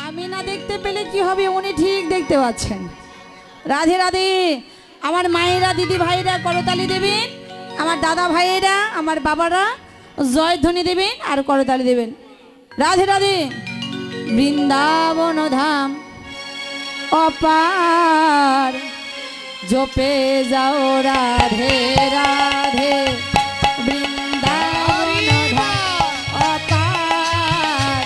আমি না দেখতে পেলে কি হবে, উনি ঠিক দেখতে পাচ্ছেন। রাধে রাধে। আমার মায়েরা, দিদি ভাইরা করতালি দেবেন, আমার দাদা ভাইয়েরা, আমার বাবারা জয়ধ্বনি দেবেন আর করতালি দেবেন। রাধে রাধে। বৃন্দাবন ধাম অপার, জপে যাও রাধে রাধে। বৃন্দাবন ধাম অপার,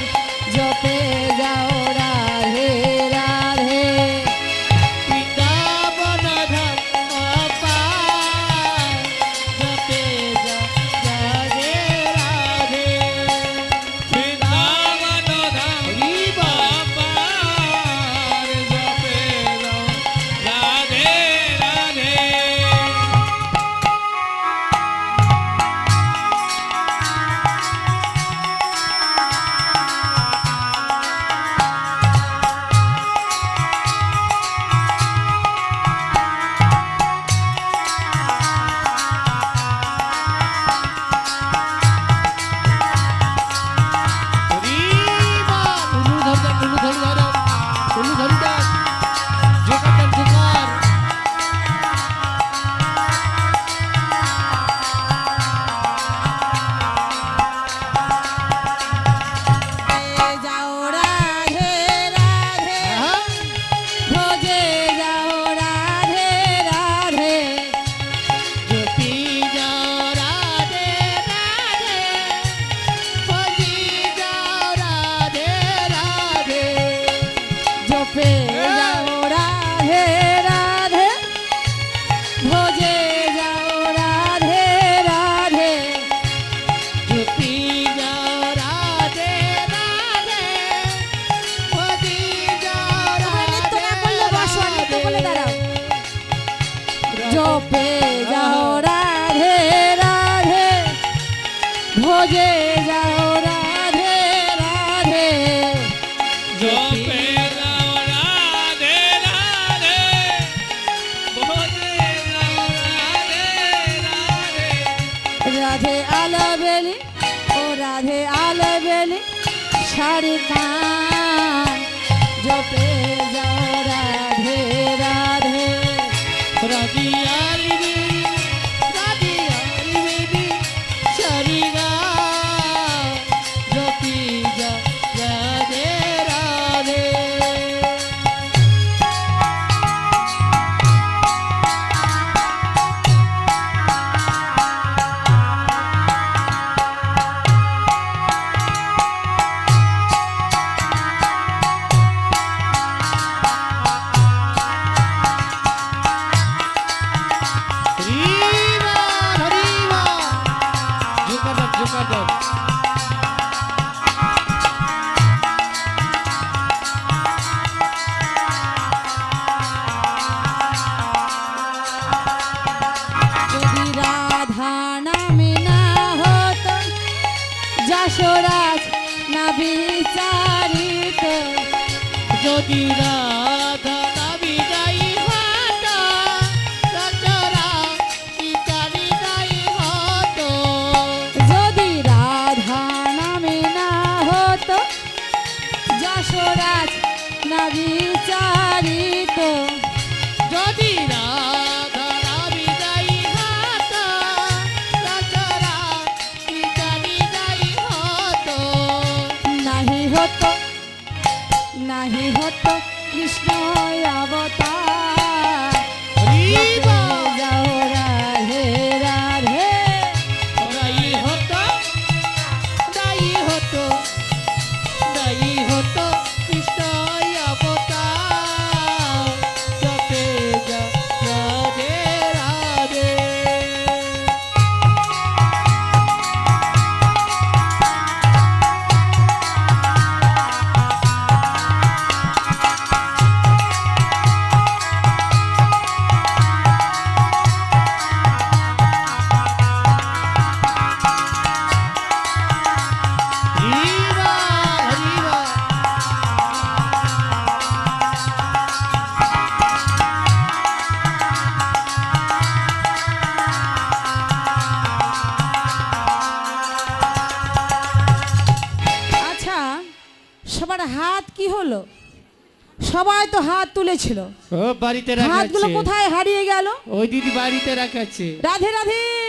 জপে যাও রাধে রাধে। বৃন্দাবন ধাম অপার, জপে যাও রাধে রাধে। বৃন্দাবন ধাম অপার, জপে যাও রাধে রাধে। যাও রাধে রাধে, ভজে যাও রাধে রাধে। জপি যাও রাধে রাধে, ভজি যাও রাধে রাধে। জপে যাও রাধে রাধে, ভজে যাও রাধে রাধে। জপি যাও রাধে রাধে, ভজি যাও নৃত্য রাধে না করলে বসো, নৃত্য করলে দাঁড়াও। জপে যাও রাধে রাধে, ভজে যাও রাধে রাধে। জপে যাও রাধে রাধে, ভজে যাও রাধে রাধে। রাধে আলবেলি, ও রাধে আলবেলি শাড়ি কান, জপে যাও রাধে রাধে। রাধিয়ালি বেবি সারিগা, জপি যাও রাধে রাধে। হরিবা হরিবা, জুকাদব জুকাদব। যদি রাধা নামে না হতো, যশোরাজ না বিচারিত। যদি রাধা নামি যাই হত, রচরা বিচারি যাই হত। যদি রাধা নামে না হতো, যশোরাজ না বিচারিত। যদি রাধা নামি যাই হত, রচরা বিচারি যাই হত। নাহি হতো, নাহি হতো কৃষ্ণ অবতার। হরিবা যাও রাধে রাধে। দায়ী হতো, দায়ী হতো, দায়ী হতো কৃষ্ণ অবতার। জপে যাও রাধে রাধে। সবার হাত কি হলো? সবাই তো হাত তুলেছিল, ও বাড়িতে রাখা হাতগুলো আছে। কোথায় হারিয়ে গেল? ওই দিদি বাড়িতে রাখা আছে। রাধে রাধে।